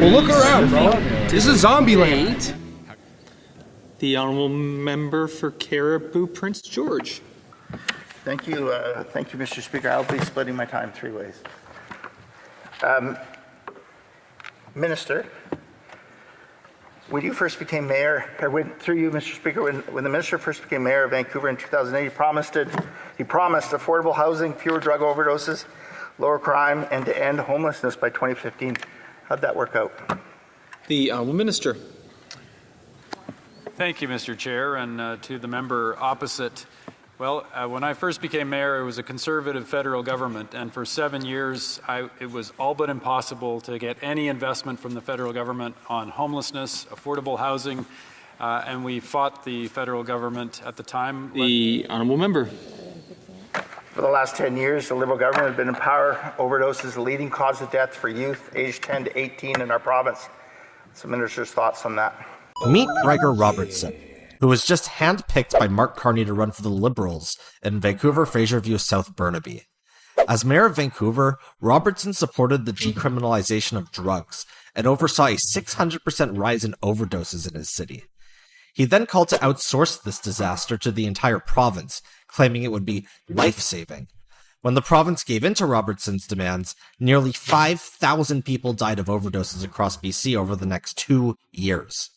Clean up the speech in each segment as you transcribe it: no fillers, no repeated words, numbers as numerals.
Well, look around, bro. This is zombie land. The honourable member for Caribou Prince George. Thank you, Mr. Speaker. I'll be splitting my time 3 ways. Minister, when you first became mayor, through you, Mr. Speaker, when the minister first became mayor of Vancouver in 2008, he promised affordable housing, fewer drug overdoses, lower crime, and to end homelessness by 2015. How'd that work out? The honourable minister. Thank you, Mr. Chair, and to the member opposite. Well, when I first became mayor, it was a Conservative federal government, and for 7 years, it was all but impossible to get any investment from the federal government on homelessness, affordable housing, and we fought the federal government at the time. The honourable member. For the last 10 years, the Liberal government has been in power. Overdose is the leading cause of death for youth aged 10 to 18 in our province. So, Minister's thoughts on that. Meet Gregor Robertson, who was just handpicked by Mark Carney to run for the Liberals in Vancouver, Fraserview, South Burnaby. As mayor of Vancouver, Robertson supported the decriminalization of drugs and oversaw a 600% rise in overdoses in his city. He then called to outsource this disaster to the entire province, claiming it would be life-saving. When the province gave in to Robertson's demands, nearly 5,000 people died of overdoses across BC over the next 2 years.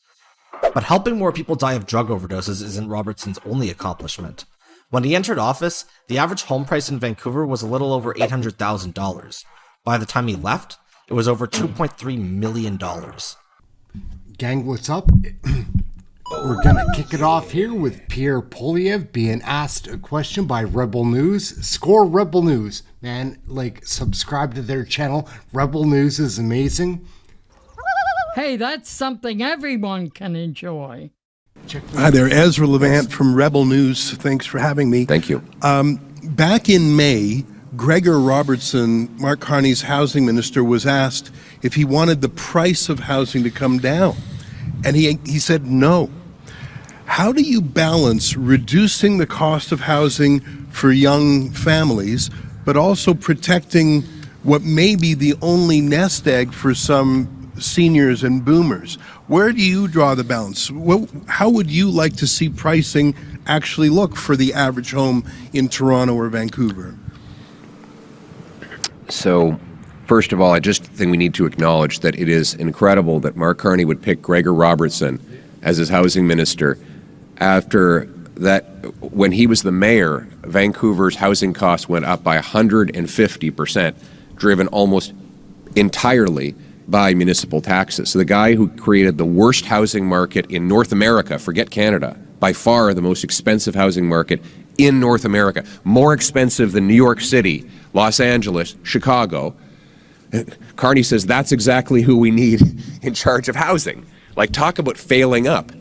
But helping more people die of drug overdoses isn't Robertson's only accomplishment. When he entered office, the average home price in Vancouver was a little over $800,000. By the time he left, it was over $2.3 million. Gang, what's up? We're gonna kick it off here with Pierre Poilievre being asked a question by Rebel News. Score Rebel News, man. Subscribe to their channel. Rebel News is amazing. Hey, that's something everyone can enjoy. Hi there, Ezra Levant from Rebel News. Thanks for having me. Thank you. Back in May, Gregor Robertson, Mark Carney's housing minister, was asked if he wanted the price of housing to come down. And he said no. How do you balance reducing the cost of housing for young families, but also protecting what may be the only nest egg for some seniors and boomers? Where do you draw the balance? How would you like to see pricing actually look for the average home in Toronto or Vancouver? So, first of all, I just think we need to acknowledge that it is incredible that Mark Carney would pick Gregor Robertson as his housing minister after that. When he was the mayor, Vancouver's housing costs went up by 150%, driven almost entirely by municipal taxes. So the guy who created the worst housing market in North America, forget Canada, by far the most expensive housing market in North America, more expensive than New York City, Los Angeles, Chicago. Carney says that's exactly who we need in charge of housing. Talk about failing up.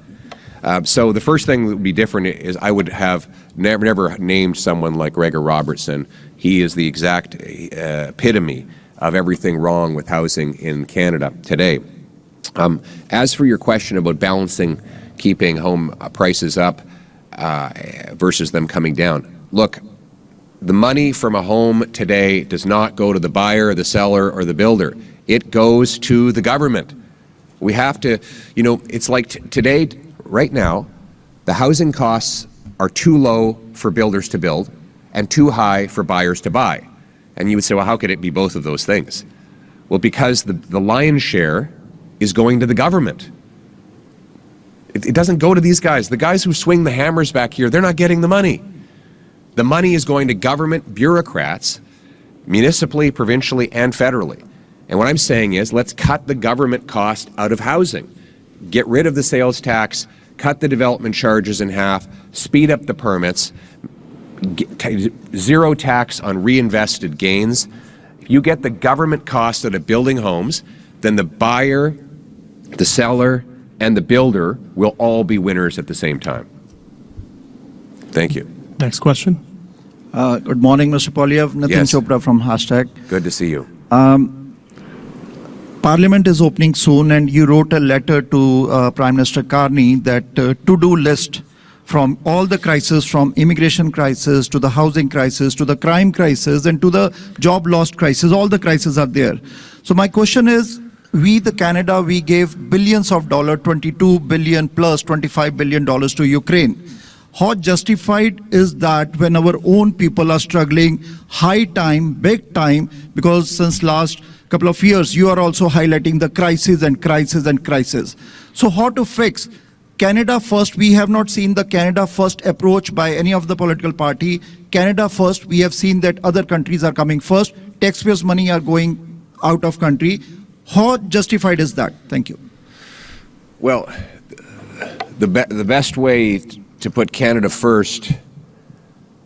So the first thing that would be different is I would have never named someone like Gregor Robertson. He is the exact epitome of everything wrong with housing in Canada today. As for your question about balancing keeping home prices up versus them coming down, look, the money from a home today does not go to the buyer, the seller, or the builder. It goes to the government. We have to, it's like today, right now, the housing costs are too low for builders to build and too high for buyers to buy. And you would say, well, how could it be both of those things? Well, because the lion's share is going to the government. It doesn't go to these guys. The guys who swing the hammers back here, they're not getting the money. The money is going to government bureaucrats, municipally, provincially, and federally. And what I'm saying is, let's cut the government cost out of housing. Get rid of the sales tax, cut the development charges in half, speed up the permits, zero tax on reinvested gains. You get the government cost out of building homes, then the buyer, the seller, and the builder will all be winners at the same time. Thank you. Next question. Good morning, Mr. Poilievre. Nitin Yes. Chopra from Hashtag. Good to see you. Parliament is opening soon, and you wrote a letter to Prime Minister Carney that to-do list from all the crises, from immigration crisis to the housing crisis to the crime crisis and to the job loss crisis. All the crises are there. So my question is, we, the Canada, we gave billions of dollars, 22 billion plus $25 billion to Ukraine. How justified is that when our own people are struggling high time, big time, because since last couple of years, you are also highlighting the crisis and crisis and crisis. So how to fix? Canada first, we have not seen the Canada first approach by any of the political party. Canada first, we have seen that other countries are coming first. Taxpayers' money are going out of country. How justified is that? Thank you. Well, the best way to put Canada first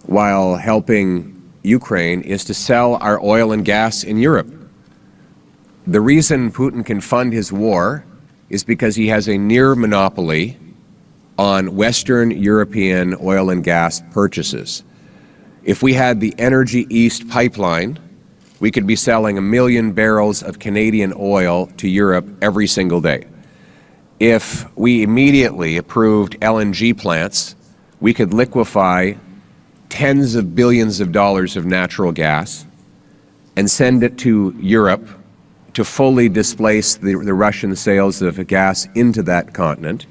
while helping Ukraine is to sell our oil and gas in Europe. The reason Putin can fund his war is because he has a near monopoly on Western European oil and gas purchases. If we had the Energy East pipeline, we could be selling 1 million barrels of Canadian oil to Europe every single day. If we immediately approved LNG plants, we could liquefy tens of billions of dollars of natural gas and send it to Europe to fully displace the Russian sales of gas into that continent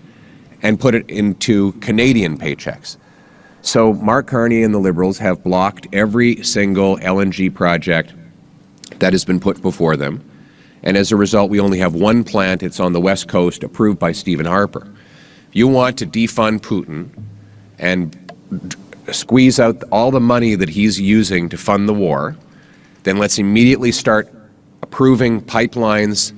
and put it into Canadian paychecks. So Mark Carney and the Liberals have blocked every single LNG project that has been put before them. And as a result, we only have one plant. It's on the West Coast, approved by Stephen Harper. If you want to defund Putin and squeeze out all the money that he's using to fund the war, then let's immediately start approving pipelines,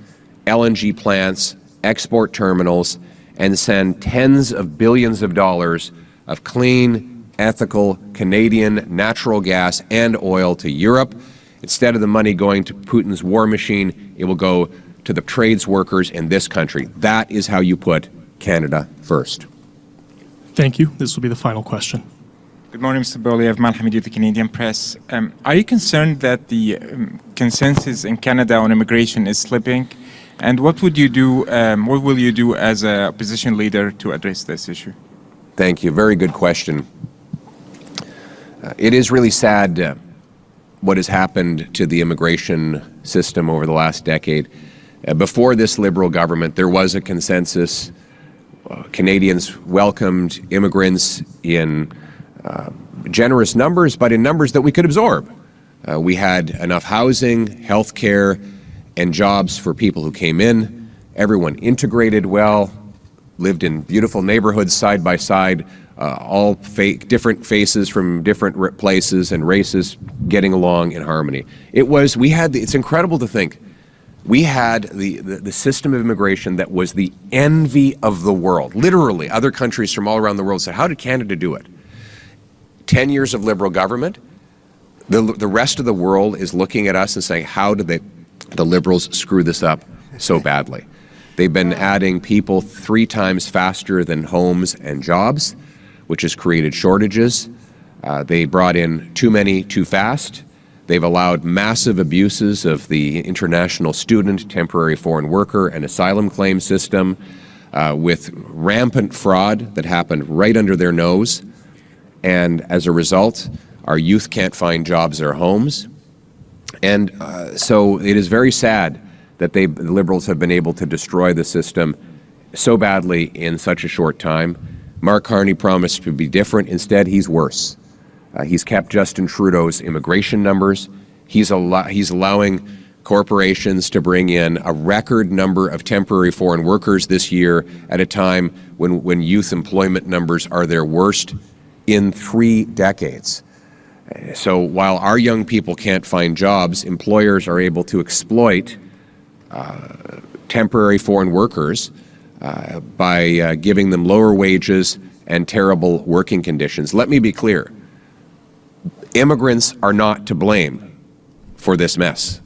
LNG plants, export terminals, and send tens of billions of dollars of clean, ethical Canadian natural gas and oil to Europe. Instead of the money going to Putin's war machine, it will go to the trades workers in this country. That is how you put Canada first. Thank you. This will be the final question. Good morning, Mr. Poilievre. Mal Hamidi with the Canadian Press. Are you concerned that the consensus in Canada on immigration is slipping? And what would you do, what will you do as a opposition leader to address this issue? Thank you. Very good question. It is really sad what has happened to the immigration system over the last decade. Before this Liberal government, there was a consensus. Canadians welcomed immigrants in generous numbers, but in numbers that we could absorb. We had enough housing, health care, and jobs for people who came in. Everyone integrated well, lived in beautiful neighborhoods side by side, all different faces from different places and races getting along in harmony. It's incredible to think, we had the system of immigration that was the envy of the world. Literally, other countries from all around the world said, how did Canada do it? 10 years of Liberal government, the rest of the world is looking at us and saying, how did the Liberals screw this up so badly? They've been adding people 3 times faster than homes and jobs, which has created shortages. They brought in too many too fast. They've allowed massive abuses of the international student, temporary foreign worker, and asylum claim system with rampant fraud that happened right under their nose. And as a result, our youth can't find jobs or homes. And so it is very sad that the Liberals have been able to destroy the system so badly in such a short time. Mark Carney promised to be different. Instead, he's worse. He's kept Justin Trudeau's immigration numbers. He's allowing corporations to bring in a record number of temporary foreign workers this year at a time when youth employment numbers are their worst in 3 decades. So while our young people can't find jobs, employers are able to exploit temporary foreign workers by giving them lower wages and terrible working conditions. Let me be clear. Immigrants are not to blame for this mess.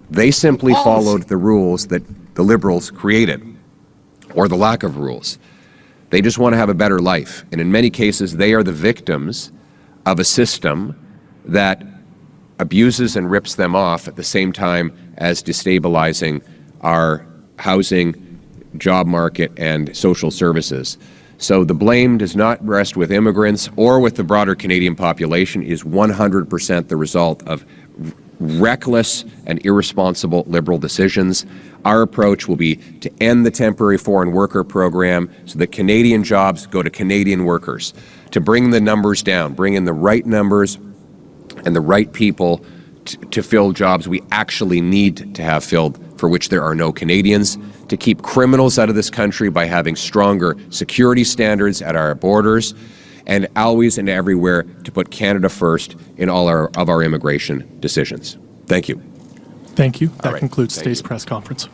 They simply followed the rules that the Liberals created, or the lack of rules. They just want to have a better life. And in many cases, they are the victims of a system that abuses and rips them off at the same time as destabilizing our housing, job market, and social services. So the blame does not rest with immigrants or with the broader Canadian population. It is 100% the result of reckless and irresponsible Liberal decisions. Our approach will be to end the temporary foreign worker program so that Canadian jobs go to Canadian workers, to bring the numbers down, bring in the right numbers and the right people to fill jobs we actually need to have filled, for which there are no Canadians, to keep criminals out of this country by having stronger security standards at our borders, and always and everywhere to put Canada first in all of our immigration decisions. Thank you. Thank you. That right. concludes Thank today's you. press conference.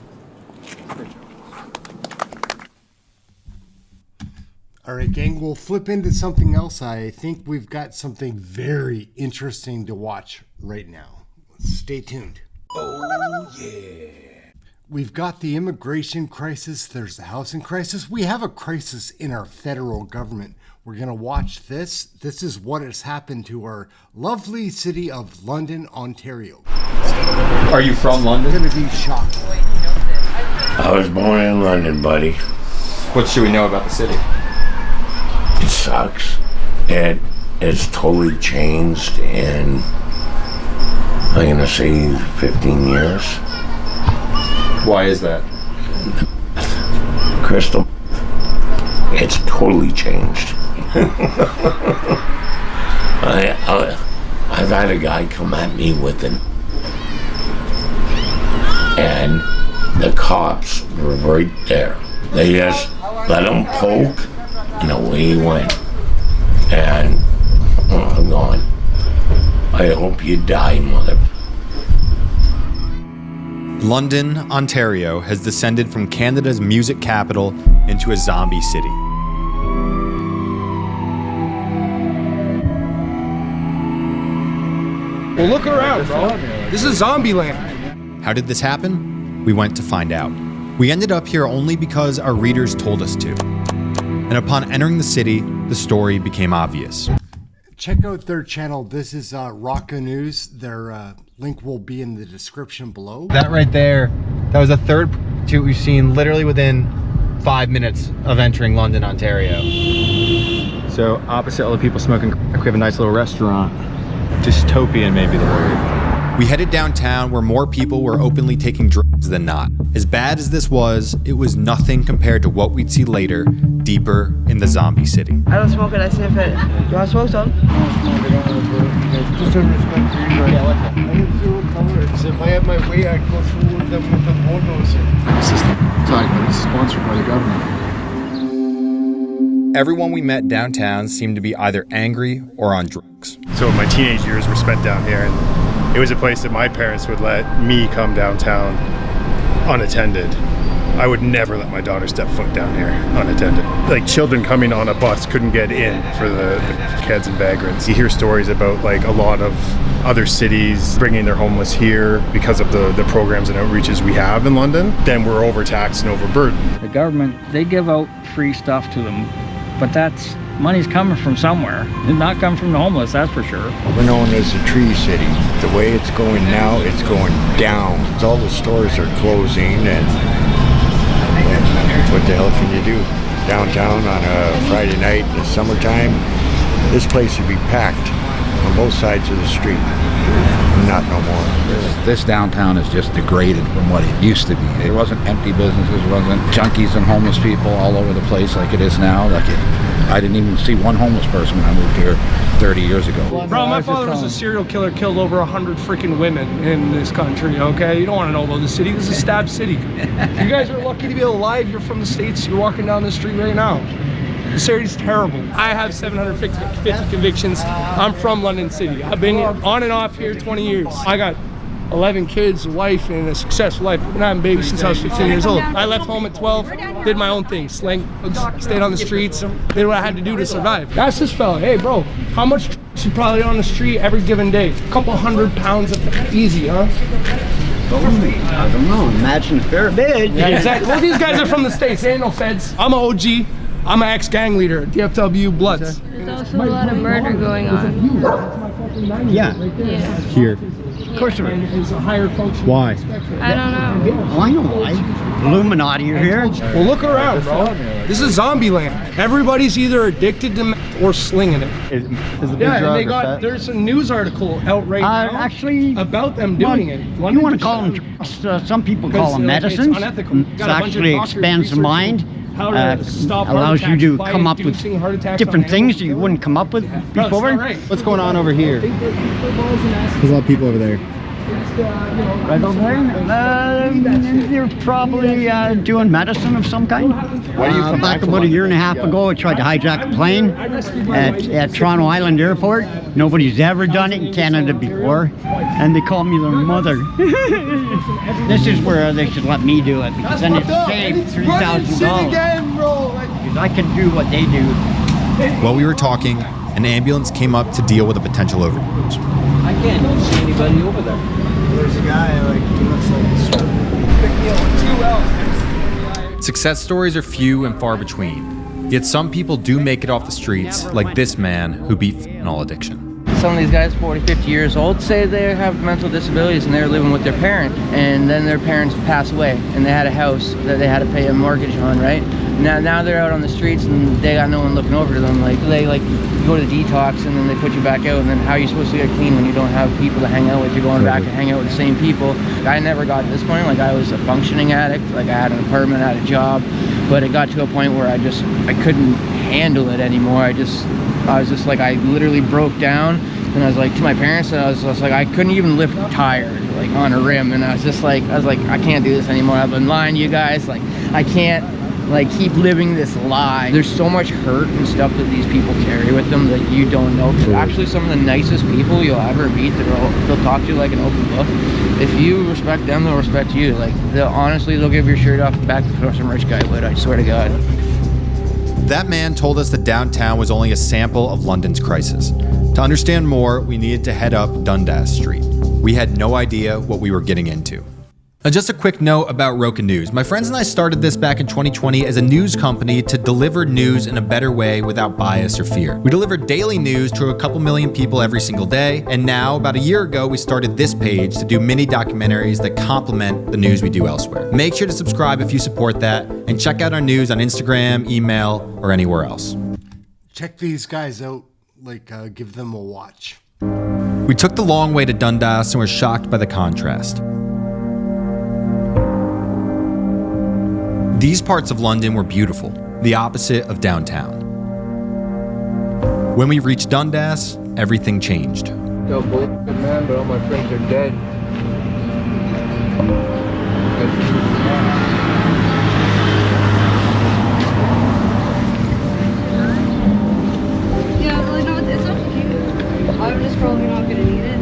All right, gang, we'll flip into something else. I think we've got something very interesting to watch right now. Stay tuned. Oh, yeah. We've got the immigration crisis. There's the housing crisis. We have a crisis in our federal government. We're going to watch this. This is what has happened to our lovely city of London, Ontario. Are you from London? Going to be shocked. I was born in London, buddy. What should we know about the city? It sucks. It's totally changed in, I'm going to say, 15 years. Why is that? Crystal, it's totally changed. I've had a guy come at me with it, and the cops were right there. They just let him poke, and away he went. And I'm going, I hope you die, mother. London, Ontario has descended from Canada's music capital into a zombie city. Well, look around, bro. This is zombie land. How did this happen? We went to find out. We ended up here only because our readers told us to. And upon entering the city, the story became obvious. Check out their channel. This is Rocka News. Their link will be in the description below. That right there, that was the third prostitute we've seen literally within 5 minutes of entering London, Ontario. So opposite all the people smoking crack, we have a nice little restaurant. Dystopian may be the word. We headed downtown where more people were openly taking drugs than not. As bad as this was, it was nothing compared to what we'd see later, deeper in the zombie city. I don't smoke it, I sniff it. You want to smoke some? Just out of respect for you, right? I didn't see what color it is. If I had my way, I'd go through with them with a bulldozer. It's just sorry, but it's sponsored by the government. Everyone we met downtown seemed to be either angry or on drugs. So my teenage years were spent down here, and it was a place that my parents would let me come downtown unattended. I would never let my daughter step foot down here unattended. Like, children coming on a bus couldn't get in for the kids and vagrants. You hear stories about like a lot of other cities bringing their homeless here because of the programs and outreaches we have in London. Then we're overtaxed and overburdened. The government, they give out free stuff to them, but that's money's coming from somewhere. It's not coming from the homeless, that's for sure. We're known as the Tree City. The way it's going now, it's going down. All the stores are closing, and what the hell can you do? Downtown on a Friday night in the summertime, this place would be packed on both sides of the street. Not no more. This downtown is just degraded from what it used to be. It wasn't empty businesses, it wasn't junkies and homeless people all over the place like it is now. I didn't even see one homeless person when I moved here 30 years ago. Bro, my father was a serial killer, killed over 100 freaking women in this country, okay? You don't want to know about the city. This is a stab city. You guys are lucky to be alive. You're from the States. You're walking down the street right now. The city's terrible. I have 750 convictions. I'm from London City. I've been on and off here 20 years. I got 11 kids, a wife, and a successful life. I've been having babies since I was 15 years old. I left home at 12, did my own thing, slang, stayed on the streets, did what I had to do to survive. That's this fella. Hey, bro, how much you probably on the street every given day? A couple 100 pounds of easy, huh? I don't know. Imagine if they're big. Yeah, exactly. Well, these guys are from the States. They ain't no feds. I'm an OG. I'm an ex-gang leader, DFW Bloods. There's also a lot of murder going on. Yeah. Yeah. Here. Of course there and is. is a higher function. Why? I don't know. Well, I know why. Illuminati are here. Well, look around, bro. This is zombie land. Everybody's either addicted to meth or slinging it. Is the big Yeah, and drug they or got, fat? there's a news article out right now Actually, about them well, doing it. You want to call them, some people call them medicines. It's unethical. It actually expands the mind. How to stop heart allows you attacks to by come up with inducing heart attacks different on things animals. that you wouldn't come up with No, it's before. not right. What's going on over here? There's a lot of people over there. Right over there? They're probably doing medicine of some kind. Back about a year and a half ago, I tried to hijack a plane at Toronto Island Airport. Nobody's ever done it in Canada before, and they call me their mother. This is where they should let me do it, because then it's saved $3,000. Because I can do what they do. While we were talking, an ambulance came up to deal with a potential overdose. I can't see anybody over there. There's a guy, he looks like a big deal. Success stories are few and far between. Yet some people do make it off the streets, like this man who beat fentanyl addiction. Some of these guys, 40, 50 years old, say they have mental disabilities and they're living with their parent, and then their parents pass away and they had a house that they had to pay a mortgage on, right? Now they're out on the streets and they got no one looking over to them. Like they go to detox and then they put you back out, and then how are you supposed to get clean when you don't have people to hang out with? You're going back to hang out with the same people. I never got to this point. Like I was a functioning addict. Like I had an apartment, I had a job, but it got to a point where I couldn't handle it anymore. I was just like, I literally broke down, and I was like to my parents, and I was just like, I couldn't even lift a tire like on a rim, and I was like, I can't do this anymore. I've been lying to you guys. Like I can't keep living this lie. There's so much hurt and stuff that these people carry with them that you don't know. Actually, some of the nicest people you'll ever meet, they'll talk to you like an open book. If you respect them, they'll respect you. Like they'll give your shirt off back before some rich guy would. I swear to God. That man told us that downtown was only a sample of London's crisis. To understand more, we needed to head up Dundas Street. We had no idea what we were getting into. Now, just a quick note about Roca News. My friends and I started this back in 2020 as a news company to deliver news in a better way without bias or fear. We deliver daily news to a couple million people every single day, and now, about a year ago, we started this page to do mini documentaries that complement the news we do elsewhere. Make sure to subscribe if you support that, and check out our news on Instagram, email, or anywhere else. Check these guys out, give them a watch. We took the long way to Dundas and were shocked by the contrast. These parts of London were beautiful, the opposite of downtown. When we reached Dundas, everything changed. Yo, boy, good man, but all my friends are dead. Yeah, well, no, it's up to you. I'm just probably not gonna need it.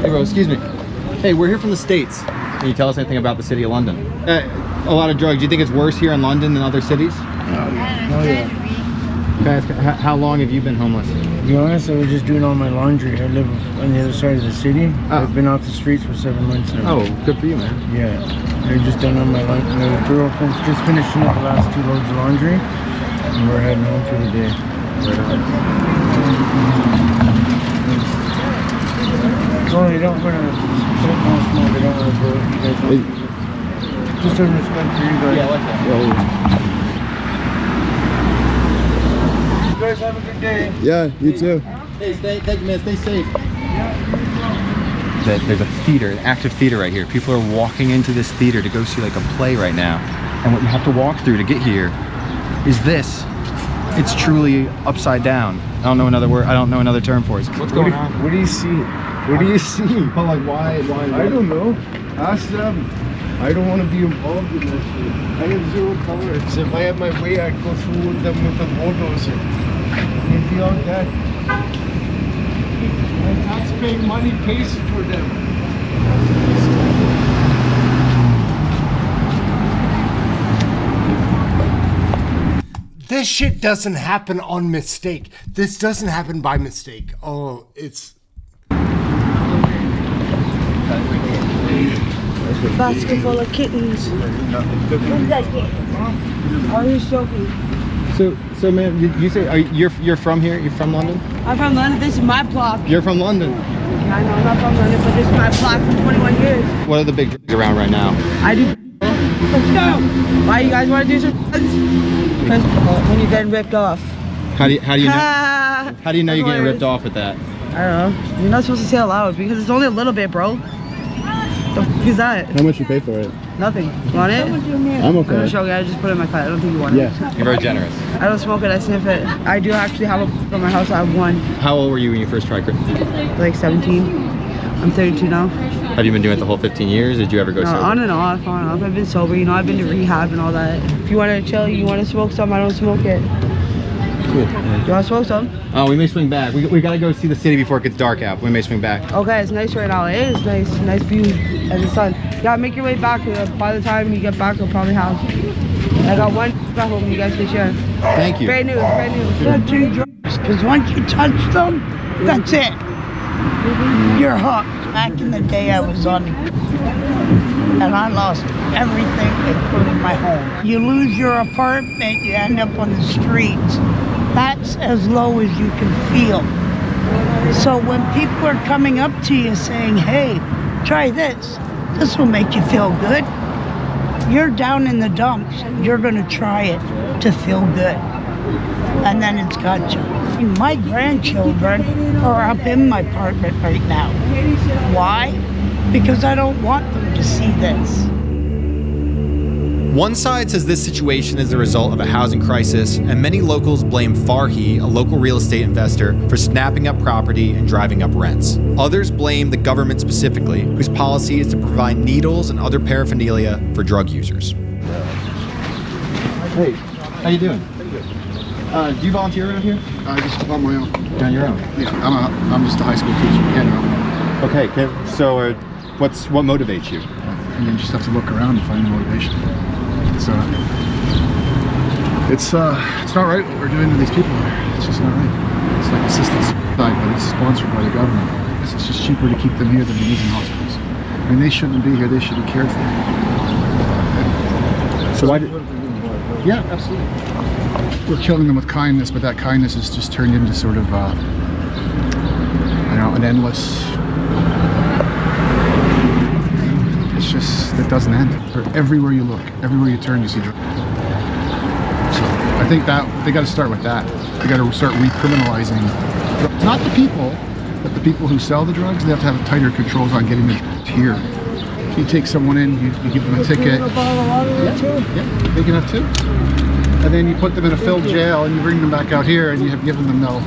Hey bro, excuse me. Hey, we're here from the States. Can you tell us anything about the city of London? A lot of drugs. Do you think it's worse here in London than other cities? Oh yeah. Can I ask, how long have you been homeless? To be honest, I was just doing all my laundry. I live on the other side of the city. I've been off the streets for 7 months now. Oh, good for you, man. Yeah. I've just done all my laundry. My girlfriend's just finishing up the last 2 loads of laundry, and we're heading home for the day. Right on. Oh, they don't want to. They don't want to go. You guys just out of respect for you guys. Yeah, I like that. You guys have a good day. Yeah, you too. Hey, thank you, man. Stay safe. There's a theater, an active theater right here. People are walking into this theater to go see like a play right now. And what you have to walk through to get here is this. It's truly upside down. I don't know another word. I don't know another term for it. What's going on? What do you see? What do you see? Oh, like why? I don't know. Ask them. I don't want to be involved in this shit. I have zero tolerance. If I had my way, I'd go through with them with a bulldozer. They'd be all dead. My taxpaying money pays for them. This shit doesn't happen on mistake. This doesn't happen by mistake. Oh, it's... Basket full of kittens. Are you joking? So man, you say you're from here? You're from London? I'm from London. This is my block. You're from London. Yeah, I know I'm not from London, but this is my block for 21 years. What are the big drugs around right now? I do. Let's go. Why you guys want to do some drugs? Because when you're getting ripped off. How do you know? How do you know you're getting ripped off with that? I don't know. You're not supposed to say it loud because it's only a little bit, bro. The f is that? How much you pay for it? Nothing. You want it? I'm okay. I'm sure. I just put it in my car. I don't think you want it. Yeah, you're very generous. I don't smoke it. I sniff it. I do actually have a from my house. I have one. How old were you when you first tried? Like 17. I'm 32 now. Have you been doing it the whole 15 years? Did you ever go sober? On and off, on and off. I've been sober. You know, I've been to rehab and all that. If you want to chill, you want to smoke some, I don't smoke it. Cool. You want to smoke some? Oh, we may swing back. We gotta go see the city before it gets dark out. We may swing back. Okay, it's nice right now. It is nice. Nice view of the sun. Yeah, make your way back. By the time you get back, you'll probably have. I got one at home you guys can share. Thank you. Great news, great news. Don't do drugs, because once you touch them, that's it. You're hooked. Back in the day, I was on, and I lost everything, including my home. You lose your apartment, you end up on the streets. That's as low as you can feel. So when people are coming up to you saying, hey, try this, this will make you feel good. You're down in the dumps, you're gonna try it to feel good. And then it's got you. My grandchildren are up in my apartment right now. Why? Because I don't want them to see this. One side says this situation is the result of a housing crisis, and many locals blame Farhi, a local real estate investor, for snapping up property and driving up rents. Others blame the government specifically, whose policy is to provide needles and other paraphernalia for drug users. Hey, how you doing? Do you volunteer around here? Just on my own. On your own? Yeah, I'm just a high school teacher. Yeah, no. Okay, so what motivates you? You just have to look around and find the motivation. It's not right what we're doing to these people. It's just not right. It's like assisted suicide, but it's sponsored by the government. It's just cheaper to keep them here than to use in hospitals. I mean, they shouldn't be here. They should be cared for. So why did? Yeah, absolutely. We're killing them with kindness, but that kindness is just turned into sort of, I don't know, an endless. It's just, it doesn't end. Everywhere you look, everywhere you turn, you see drugs. So I think that they got to start with that. They got to start recriminalizing drugs. Not the people, but the people who sell the drugs. They have to have tighter controls on getting the drugs here. You take someone in, you give them a ticket. Yeah, big enough too. And then you put them in a filled jail and you bring them back out here and you have given them no,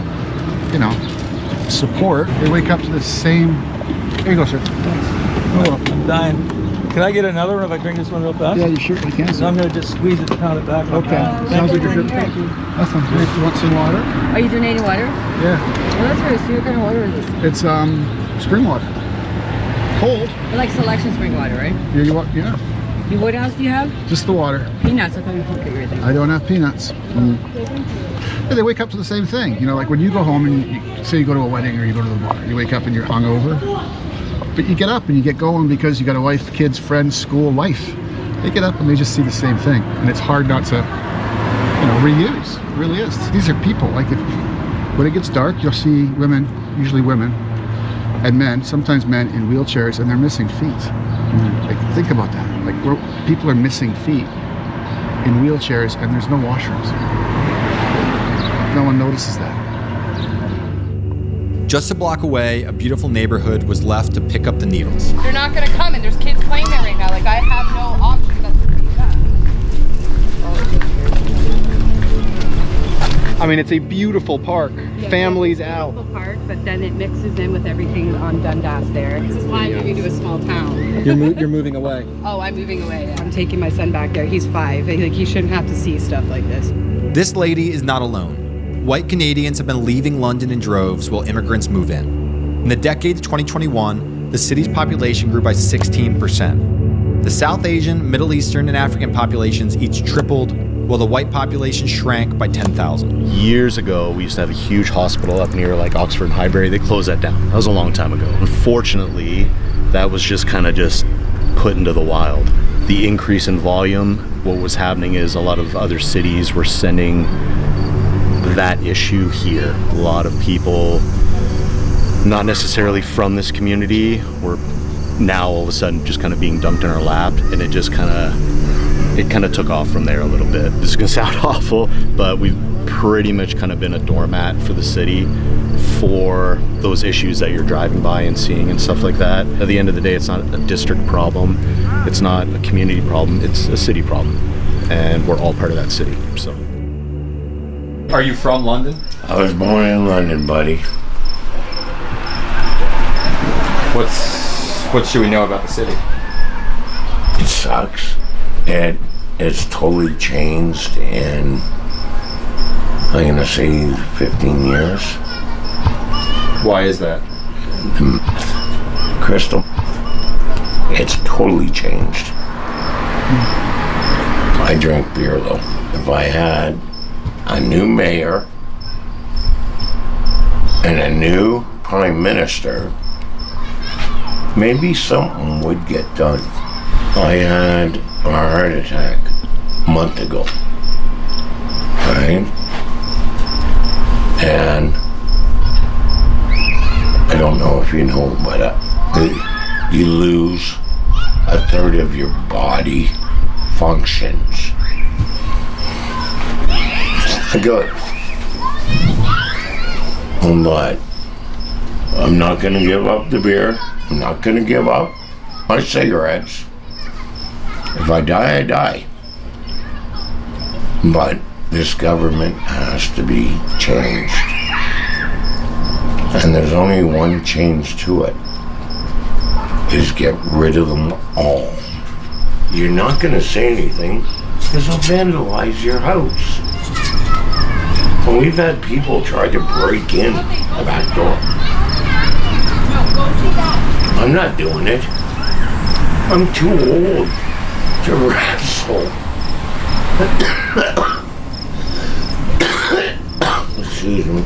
support. They wake up to the same. Here you go, sir. Oh, I'm dying. Can I get another one if I drink this one real fast? Yeah, you certainly can. So I'm going to just squeeze it to pound it back. Okay. Sounds like a good. Thank you. That sounds great. You want some water? Are you donating water? Yeah. Well, that's very sweet. What kind of water is this? It's spring water. Cold. Like selection spring water, right? Here you want, yeah. What else do you have? Just the water. Peanuts. I thought you put your thing. I don't have peanuts. Yeah, they wake up to the same thing. Like when you go home and you say you go to a wedding or you go to the bar, you wake up and you're hungover. But you get up and you get going because you got a wife, kids, friends, school, life. They get up and they just see the same thing. And it's hard not to, reuse. It really is. These are people. Like when it gets dark, you'll see women, usually women, and men, sometimes men in wheelchairs, and they're missing feet. Like think about that. Like people are missing feet in wheelchairs and there's no washrooms. No one notices that. Just a block away, a beautiful neighborhood was left to pick up the needles. They're not going to come, and there's kids playing there right now. Like, I have no option but to do that. I mean, it's a beautiful park. Yeah, Families it's a out. beautiful park, but then it mixes in with everything on Dundas there. This is why I'm moving to a small town. You're moving away. Oh, I'm moving away. I'm taking my son back there. He's 5. Like, he shouldn't have to see stuff like this. This lady is not alone. White Canadians have been leaving London in droves while immigrants move in. In the decade of 2021, the city's population grew by 16%. The South Asian, Middle Eastern, and African populations each tripled, while the white population shrank by 10,000. Years ago, we used to have a huge hospital up near Oxford and Highbury. They closed that down. That was a long time ago. Unfortunately, that was just kind of put into the wild. The increase in volume, what was happening is a lot of other cities were sending that issue here. A lot of people, not necessarily from this community, were now all of a sudden just kind of being dumped in our lap, and it just kind of took off from there a little bit. This is gonna sound awful, but we've pretty much kind of been a doormat for the city for those issues that you're driving by and seeing and stuff like that. At the end of the day, it's not a district problem, it's not a community problem, it's a city problem, and we're all part of that city. So, are you from London? I was born in London, buddy. What should we know about the city? It sucks. It's totally changed in, I'm gonna say, 15 years. Why is that? Crystal, it's totally changed. I drink beer though. If I had a new mayor and a new prime minister, maybe something would get done. I had a heart attack a month ago, right? And I don't know if you know, but you lose a third of your body functions. It's not good. But I'm not gonna give up the beer. I'm not gonna give up my cigarettes. If I die, I die. But this government has to be changed. And there's only one change to it, is get rid of them all. You're not gonna say anything, because they'll vandalize your house. And we've had people try to break in the back door. I'm not doing it. I'm too old to wrestle. Excuse me.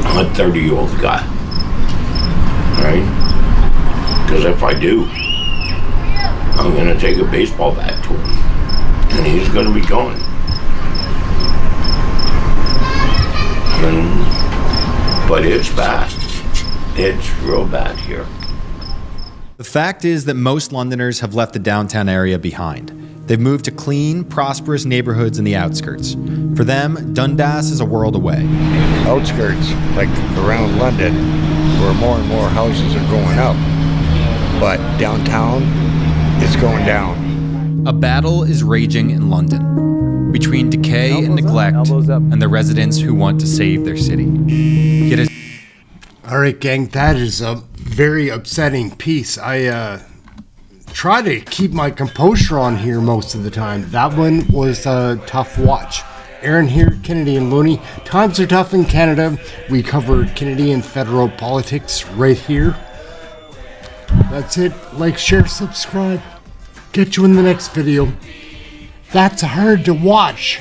I'm a 30-year-old guy, right? Because if I do, I'm gonna take a baseball bat to him, and he's gonna be gone. But it's bad. It's real bad here. The fact is that most Londoners have left the downtown area behind. They've moved to clean, prosperous neighborhoods in the outskirts. For them, Dundas is a world away. Outskirts, like around London, where more and more houses are going up. But downtown, it's going down. A battle is raging in London between decay and neglect and the residents who want to save their city. Yet as All right, gang, that is a very upsetting piece. I try to keep my composure on here most of the time. That one was a tough watch. Aaron here, Kennedy and Looney. Times are tough in Canada. We covered Canadian federal politics right here. That's it. Like, share, subscribe. Get you in the next video. That's hard to watch.